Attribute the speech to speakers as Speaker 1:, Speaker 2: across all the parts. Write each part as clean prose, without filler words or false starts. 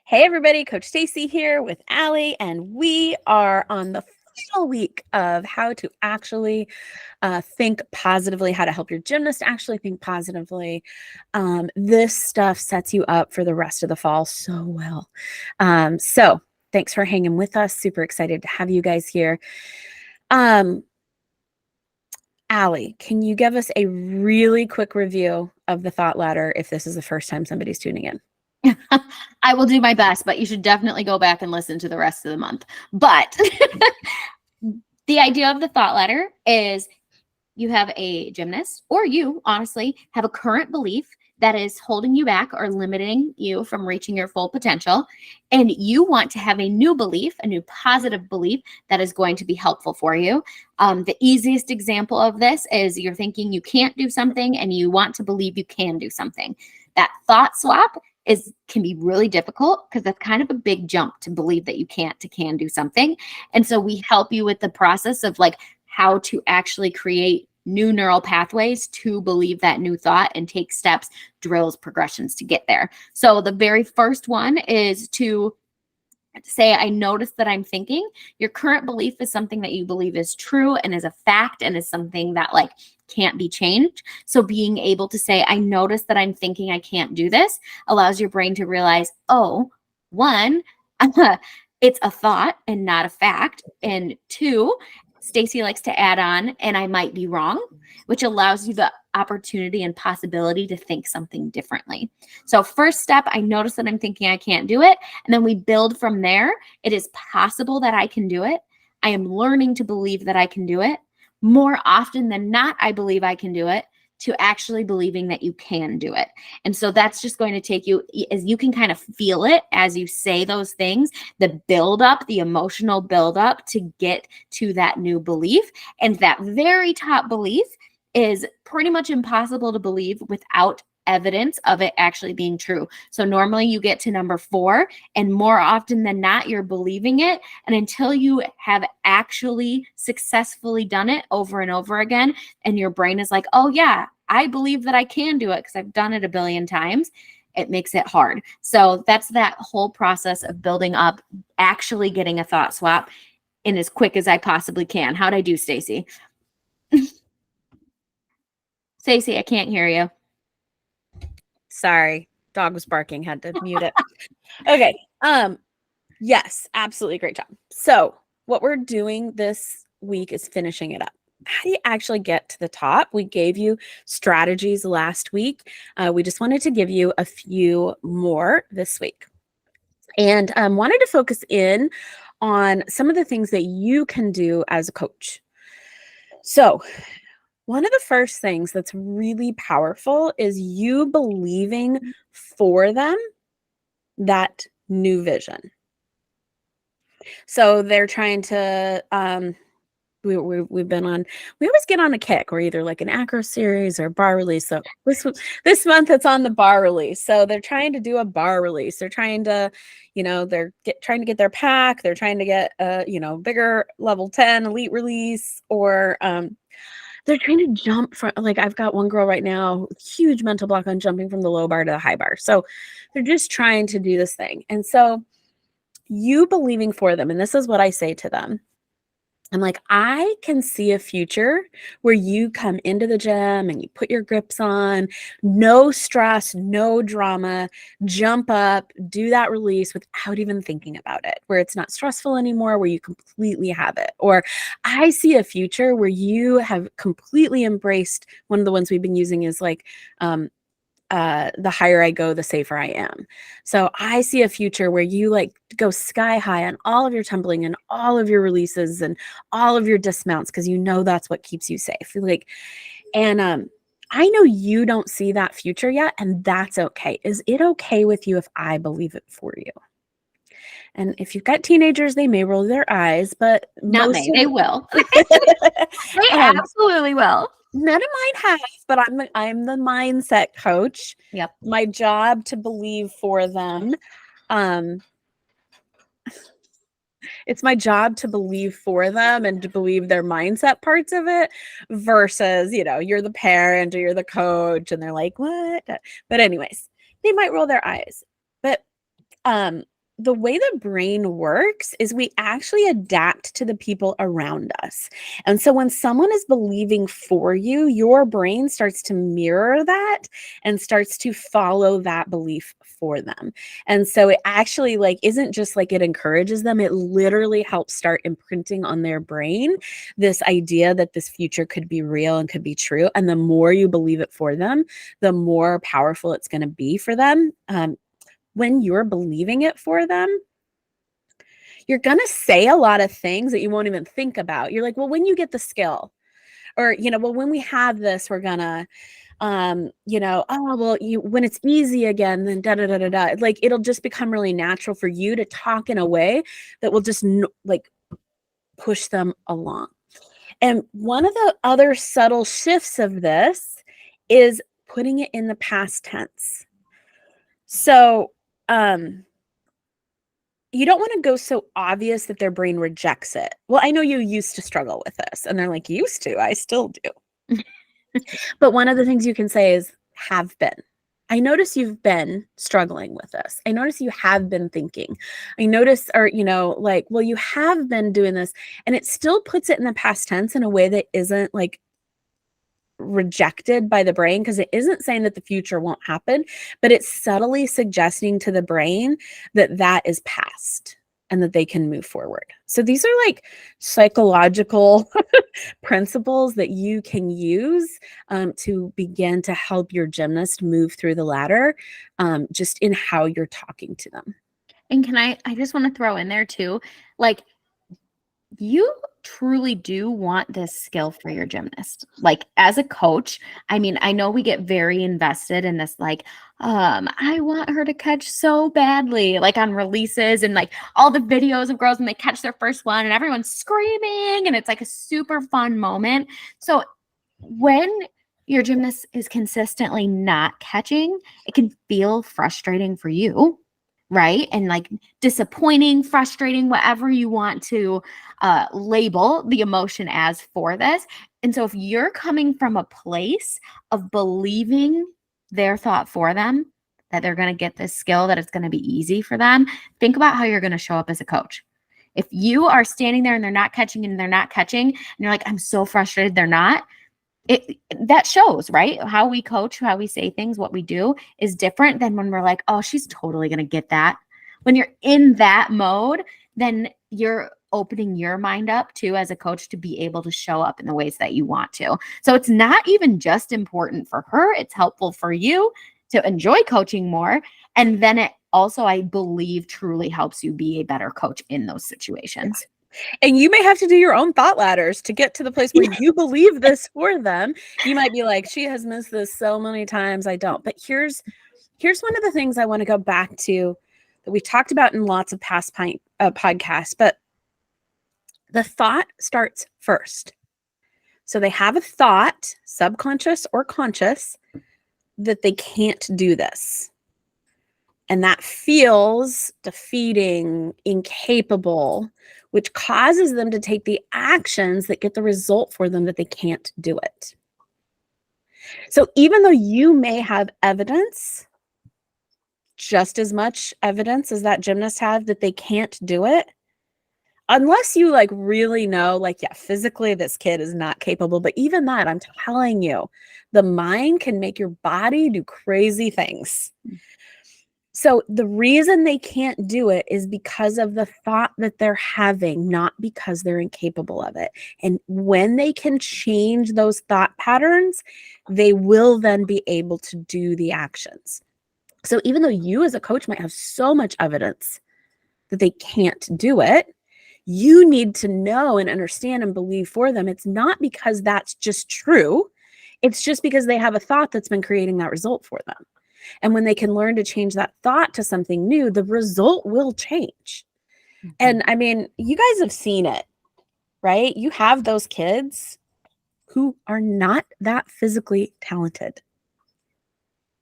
Speaker 1: Hey everybody, Coach Stacy here with Allie, and we are on the final week of how to actually think positively, how to help your gymnast actually think positively. This stuff sets you up for the rest of the fall so well. So thanks for hanging with us. Super excited to have you guys here. Allie, can you give us a really quick review of the thought ladder if this is the first time somebody's tuning in?
Speaker 2: I will do my best, but you should definitely go back and listen to the rest of the month. But the idea of the thought ladder is you have a gymnast, or you honestly have a current belief that is holding you back or limiting you from reaching your full potential. And you want to have a new belief, a new positive belief that is going to be helpful for you. The easiest example of this is you're thinking you can't do something and you want to believe you can do something. That thought swap can be really difficult because that's kind of a big jump to believe that you can't to can do something. And so we help you with the process of like how to actually create new neural pathways to believe that new thought and take steps, drills, progressions to get there. So the very first one is to say, I notice that I'm thinking. Your current belief is something that you believe is true and is a fact and is something that like can't be changed. So being able to say, I notice that I'm thinking I can't do this allows your brain to realize, oh, one, it's a thought and not a fact. And two, Stacy likes to add on, and I might be wrong, which allows you the opportunity and possibility to think something differently. So first step, I notice that I'm thinking I can't do it. And then we build from there. It is possible that I can do it. I am learning to believe that I can do it. More often than not, I believe I can do it, to actually believing that you can do it. And so that's just going to take you, as you can kind of feel it as you say those things, the build up, the emotional build up to get to that new belief. And that very top belief is pretty much impossible to believe without evidence of it actually being true. So normally you get to number 4, and more often than not, you're believing it. And until you have actually successfully done it over and over again, and your brain is like, oh yeah, I believe that I can do it because I've done it a billion times, it makes it hard. So that's that whole process of building up, actually getting a thought swap in as quick as I possibly can. How'd I do, Stacy? Stacy, I can't hear you.
Speaker 1: Sorry, dog was barking, had to mute it. Okay. Yes, absolutely great job. So what we're doing this week is finishing it up. How do you actually get to the top? We gave you strategies last week. We just wanted to give you a few more this week, and wanted to focus in on some of the things that you can do as a coach. So one of the first things that's really powerful is you believing for them that new vision. So they're trying to, we've been on, we always get on a kick. We're either like an acro series or bar release. So this month it's on the bar release. So they're trying to do a bar release. They're trying to, they're trying to get their pack. They're trying to get a, bigger level 10 elite release, or, they're trying to jump from, like, I've got one girl right now, huge mental block on jumping from the low bar to the high bar. So they're just trying to do this thing. And so you believing for them, and this is what I say to them. I'm like, I can see a future where you come into the gym and you put your grips on, no stress, no drama, jump up, do that release without even thinking about it, where it's not stressful anymore, where you completely have it. Or I see a future where you have completely embraced, one of the ones we've been using is like, the higher I go, the safer I am. So I see a future where you like go sky high on all of your tumbling and all of your releases and all of your dismounts, because that's what keeps you safe. Like, and I know you don't see that future yet, and that's okay. Is it okay with you if I believe it for you? And if you've got teenagers, they may roll their eyes, but
Speaker 2: Not me. They will.
Speaker 1: They
Speaker 2: absolutely will.
Speaker 1: None of mine have, but I'm the mindset coach.
Speaker 2: Yep.
Speaker 1: My job to believe for them. It's my job to believe for them and to believe their mindset parts of it, versus, you're the parent or you're the coach and they're like, what? But anyways, they might roll their eyes. But the way the brain works is we actually adapt to the people around us. And so when someone is believing for you, your brain starts to mirror that and starts to follow that belief for them. And so it actually like isn't just like it encourages them, it literally helps start imprinting on their brain this idea that this future could be real and could be true. And the more you believe it for them, the more powerful it's going to be for them. When you're believing it for them, you're going to say a lot of things that you won't even think about. You're like, well, when you get the skill, or, well, when we have this, we're going to, oh, well, when it's easy again, then da da da da da. Like, it'll just become really natural for you to talk in a way that will just like push them along. And one of the other subtle shifts of this is putting it in the past tense. So, you don't want to go so obvious that their brain rejects it. Well, I know you used to struggle with this. And they're like, used to, I still do. But one of the things you can say is have been. I notice you've been struggling with this. I notice you have been thinking. I notice, or, like, well, you have been doing this. And it still puts it in the past tense in a way that isn't like rejected by the brain, because it isn't saying that the future won't happen, but it's subtly suggesting to the brain that that is past and that they can move forward. So these are like psychological principles that you can use to begin to help your gymnast move through the ladder, just in how you're talking to them.
Speaker 2: And I just want to throw in there too, like, you truly do want this skill for your gymnast. Like, as a coach, I mean, I know we get very invested in this, like, I want her to catch so badly, like on releases and like all the videos of girls when they catch their first one and everyone's screaming and it's like a super fun moment. So when your gymnast is consistently not catching, it can feel frustrating for you, right? And like disappointing, frustrating, whatever you want to label the emotion as for this. And so if you're coming from a place of believing their thought for them, that they're going to get this skill, that it's going to be easy for them, think about how you're going to show up as a coach. If you are standing there and they're not catching and they're not catching, and you're like, I'm so frustrated they're not, that shows, right? How we coach, how we say things, what we do is different than when we're like, oh, she's totally going to get that. When you're in that mode, then you're opening your mind up too as a coach to be able to show up in the ways that you want to. So it's not even just important for her. It's helpful for you to enjoy coaching more. And then it also, I believe, truly helps you be a better coach in those situations.
Speaker 1: And you may have to do your own thought ladders to get to the place where you believe this for them. You might be like, she has missed this so many times. I don't. But here's one of the things I want to go back to that we talked about in lots of past podcasts. But the thought starts first. So they have a thought, subconscious or conscious, that they can't do this. And that feels defeating, incapable, which causes them to take the actions that get the result for them that they can't do it. So even though you may have evidence, just as much evidence as that gymnast have that they can't do it, unless you like really know, like, yeah, physically this kid is not capable, but even that, I'm telling you, the mind can make your body do crazy things. So the reason they can't do it is because of the thought that they're having, not because they're incapable of it. And when they can change those thought patterns, they will then be able to do the actions. So even though you as a coach might have so much evidence that they can't do it, you need to know and understand and believe for them. It's not because that's just true. It's just because they have a thought that's been creating that result for them. And when they can learn to change that thought to something new, the result will change. Mm-hmm. And I mean, you guys have seen it, right? You have those kids who are not that physically talented,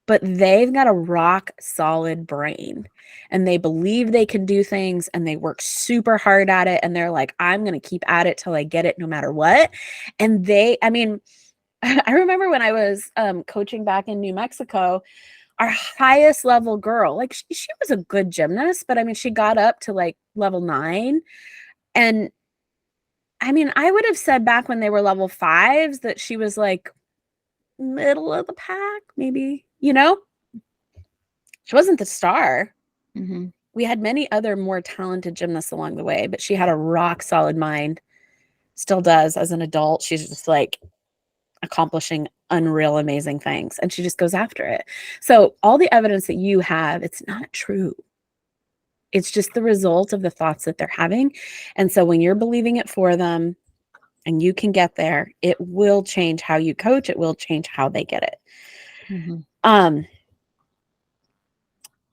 Speaker 1: but they've got a rock solid brain and they believe they can do things and they work super hard at it. And they're like, I'm going to keep at it till I get it no matter what. And I remember when I was coaching back in New Mexico, our highest level girl, like she was a good gymnast, but I mean, she got up to like level 9. And I mean, I would have said back when they were level 5s that she was like middle of the pack, maybe, you know? She wasn't the star.
Speaker 2: Mhm.
Speaker 1: We had many other more talented gymnasts along the way, but she had a rock solid mind, still does as an adult. She's just like accomplishing unreal, amazing things, and she just goes after it. So all the evidence that you have, it's not true. It's just the result of the thoughts that they're having. And so when you're believing it for them and you can get there, it will change how you coach. It will change how they get it.
Speaker 2: Mhm.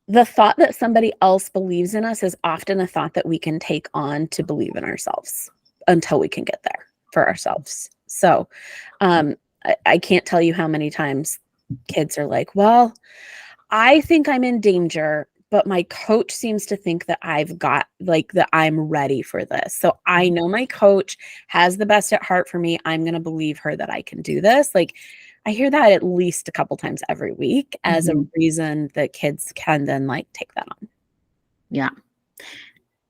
Speaker 1: The thought that somebody else believes in us is often a thought that we can take on to believe in ourselves until we can get there for ourselves. So I can't tell you how many times kids are like, well, I think I'm in danger, but my coach seems to think that I've got like that I'm ready for this. So I know my coach has the best at heart for me. I'm going to believe her that I can do this. Like I hear that at least a couple times every week as a reason that kids can then like take that on.
Speaker 2: Yeah.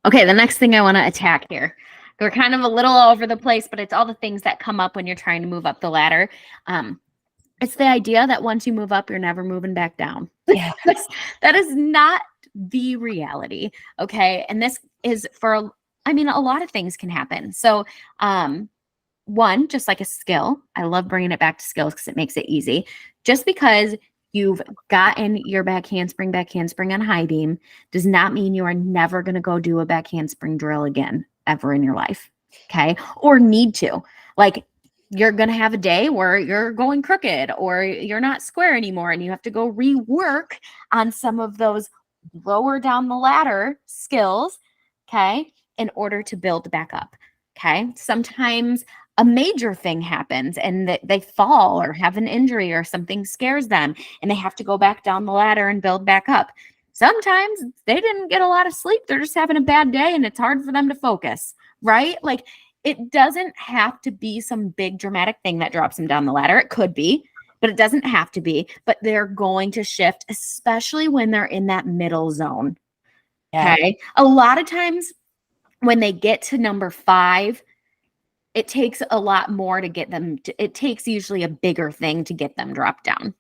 Speaker 2: Okay, the next thing I want to attack here. We're kind of a little all over the place, but it's all the things that come up when you're trying to move up the ladder. It's the idea that once you move up, you're never moving back down.
Speaker 1: Yes.
Speaker 2: That is not the reality. Okay. And this is for, I mean, a lot of things can happen. So, one, just like a skill, I love bringing it back to skills because it makes it easy. Just because you've gotten your back handspring on high beam does not mean you are never going to go do a back handspring drill again ever in your life. Okay. Or need to. Like, you're going to have a day where you're going crooked or you're not square anymore and you have to go rework on some of those lower down the ladder skills, okay, in order to build back up. Okay. Sometimes a major thing happens and that they fall or have an injury or something scares them and they have to go back down the ladder and build back up. Sometimes they didn't get a lot of sleep. They're just having a bad day and it's hard for them to focus, right? Like, it doesn't have to be some big dramatic thing that drops them down the ladder. It could be, but it doesn't have to be. But they're going to shift, especially when they're in that middle zone.
Speaker 1: Yeah.
Speaker 2: Okay. A lot of times when they get to number 5, it takes a lot more to get them it takes usually a bigger thing to get them dropped down.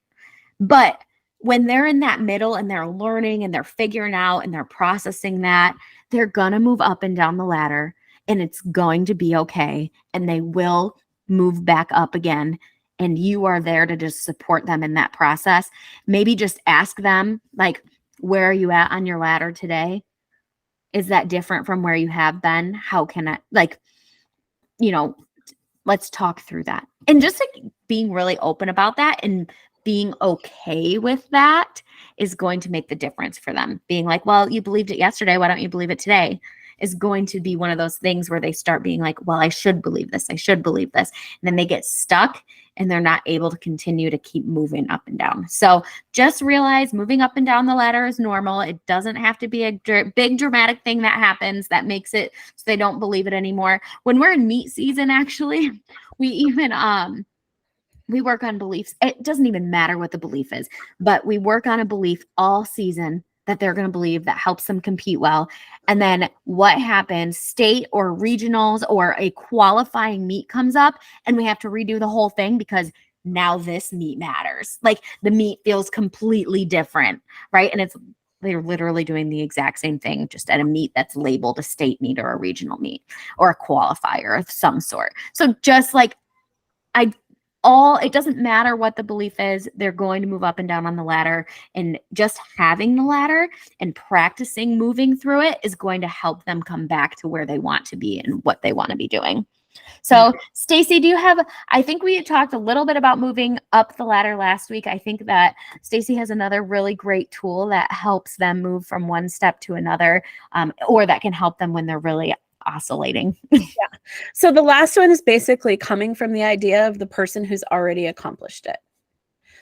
Speaker 2: But when they're in that middle and they're learning and they're figuring out and they're processing that, they're going to move up and down the ladder and it's going to be okay. And they will move back up again. And you are there to just support them in that process. Maybe just ask them, like, where are you at on your ladder today? Is that different from where you have been? How can I, like, let's talk through that. And just like being really open about that and being okay with that is going to make the difference for them. Being like, well, you believed it yesterday. Why don't you believe it today? Is going to be one of those things where they start being like, well, I should believe this. I should believe this. And then they get stuck and they're not able to continue to keep moving up and down. So just realize moving up and down the ladder is normal. It doesn't have to be a big dramatic thing that happens that makes it so they don't believe it anymore. When we're in meet season, actually, we even, we work on beliefs. It doesn't even matter what the belief is, but we work on a belief all season that they're going to believe that helps them compete well. And then what happens, state or regionals or a qualifying meet comes up and we have to redo the whole thing because now this meet matters. Like the meet feels completely different, right? And they're literally doing the exact same thing, just at a meet that's labeled a state meet or a regional meet or a qualifier of some sort. So just like it doesn't matter what the belief is, they're going to move up and down on the ladder, and just having the ladder and practicing moving through it is going to help them come back to where they want to be and what they want to be doing. So Stacy, I think we had talked a little bit about moving up the ladder last week. I think that Stacy has another really great tool that helps them move from one step to another, or that can help them when they're really oscillating.
Speaker 1: Yeah. So the last one is basically coming from the idea of the person who's already accomplished it.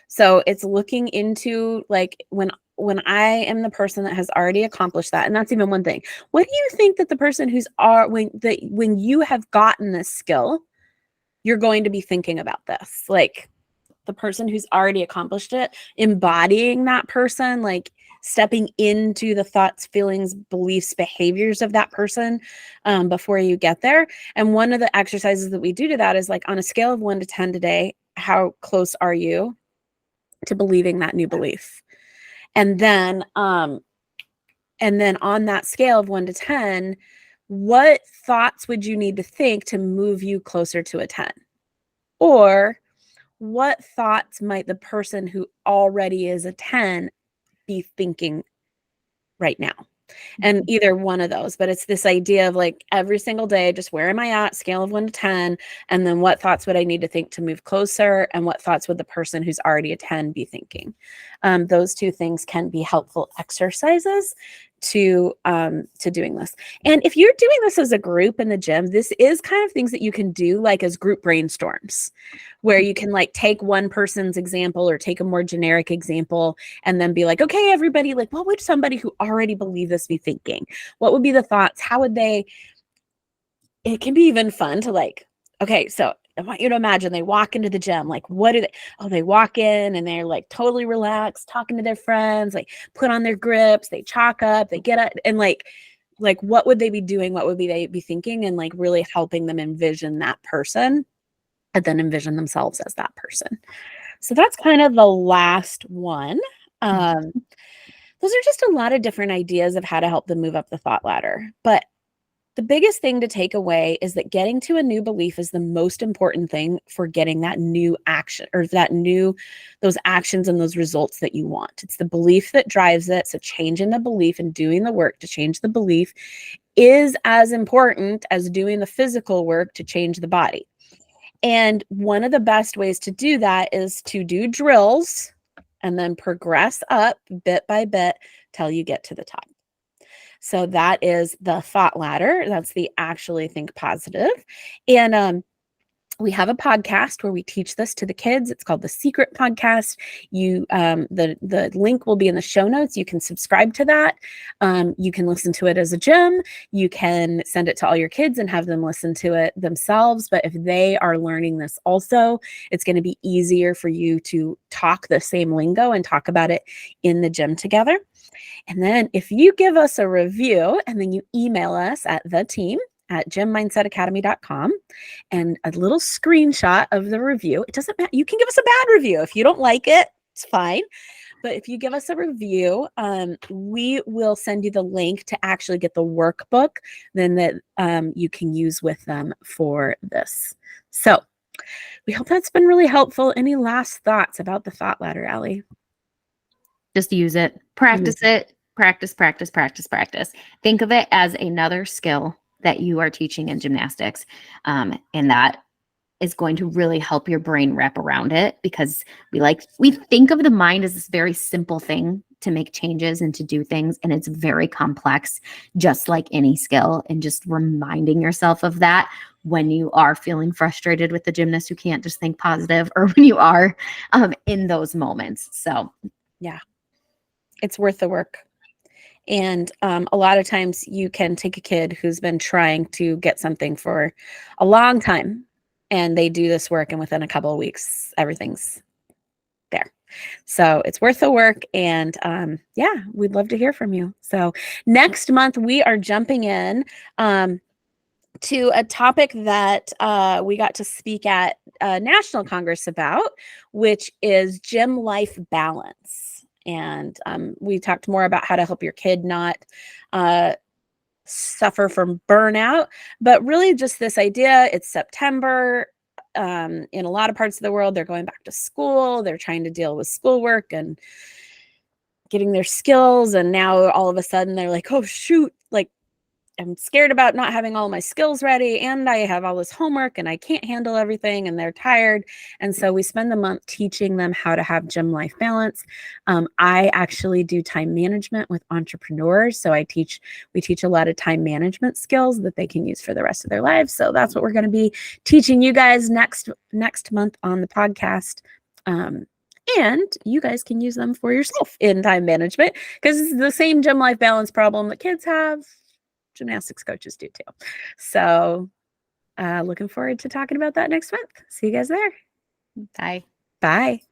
Speaker 1: So it's looking into like when I am the person that has already accomplished that, and that's even one thing. What do you think that the person when you have gotten this skill, you're going to be thinking about this? Like, the person who's already accomplished it, embodying that person, like stepping into the thoughts, feelings, beliefs, behaviors of that person before you get there. And one of the exercises that we do to that is like on a scale of 1 to 10 today, how close are you to believing that new belief? And then on that scale of 1 to 10, what thoughts would you need to think to move you closer to a 10? Or what thoughts might the person who already is a 10 be thinking right now? And either one of those, but it's this idea of like every single day, just where am I at, scale of 1 to 10, and then what thoughts would I need to think to move closer, and what thoughts would the person who's already a 10 be thinking? Those two things can be helpful exercises to doing this. And if you're doing this as a group in the gym, this is kind of things that you can do like as group brainstorms, where you can like take one person's example or take a more generic example and then be like, okay, everybody, like, what would somebody who already believe this be thinking? What would be the thoughts? How would they? It can be even fun to like, okay, so I want you to imagine they walk into the gym. Like, what do they? Oh, they walk in and they're like totally relaxed, talking to their friends, like put on their grips, they chalk up, they get up, and like what would they be doing? What would they be thinking? And like really helping them envision that person and then envision themselves as that person. So that's kind of the last one. Those are just a lot of different ideas of how to help them move up the thought ladder. But the biggest thing to take away is that getting to a new belief is the most important thing for getting that new action or those actions and those results that you want. It's the belief that drives it. So changing the belief and doing the work to change the belief is as important as doing the physical work to change the body. And one of the best ways to do that is to do drills and then progress up bit by bit till you get to the top. So that is the thought ladder. That's the Actually Think Positive. And we have a podcast where we teach this to the kids. It's called The Secret Podcast. The link will be in the show notes. You can subscribe to that. You can listen to it as a gym. You can send it to all your kids and have them listen to it themselves. But if they are learning this also, it's going to be easier for you to talk the same lingo and talk about it in the gym together. And then if you give us a review and then you email us at theteam@gymmindsetacademy.com and a little screenshot of the review. It doesn't matter. You can give us a bad review. If you don't like it, it's fine. But if you give us a review, we will send you the link to actually get the workbook then that you can use with them for this. So we hope that's been really helpful. Any last thoughts about the thought ladder, Allie?
Speaker 2: Just use it. Practice it. Practice, practice, practice, practice. Think of it as another skill that you are teaching in gymnastics. And that is going to really help your brain wrap around it, because we think of the mind as this very simple thing to make changes and to do things. And it's very complex, just like any skill. And just reminding yourself of that when you are feeling frustrated with the gymnast who can't just think positive, or when you are in those moments. So,
Speaker 1: yeah. It's worth the work. And a lot of times you can take a kid who's been trying to get something for a long time and they do this work, and within a couple of weeks, everything's there. So it's worth the work. And yeah, we'd love to hear from you. So next month we are jumping in to a topic that we got to speak at National Congress about, which is gym life balance. And we talked more about how to help your kid not suffer from burnout, but really just this idea. It's September. In a lot of parts of the world, they're going back to school. They're trying to deal with schoolwork and getting their skills. And now all of a sudden they're like, oh, shoot, like I'm scared about not having all my skills ready, and I have all this homework and I can't handle everything, and they're tired. And so we spend the month teaching them how to have gym life balance. I actually do time management with entrepreneurs. So we teach a lot of time management skills that they can use for the rest of their lives. So that's what we're going to be teaching you guys next month on the podcast. And you guys can use them for yourself in time management, because it's the same gym life balance problem that kids have. Gymnastics coaches do too. So looking forward to talking about that next month. See you guys there.
Speaker 2: bye.
Speaker 1: Bye.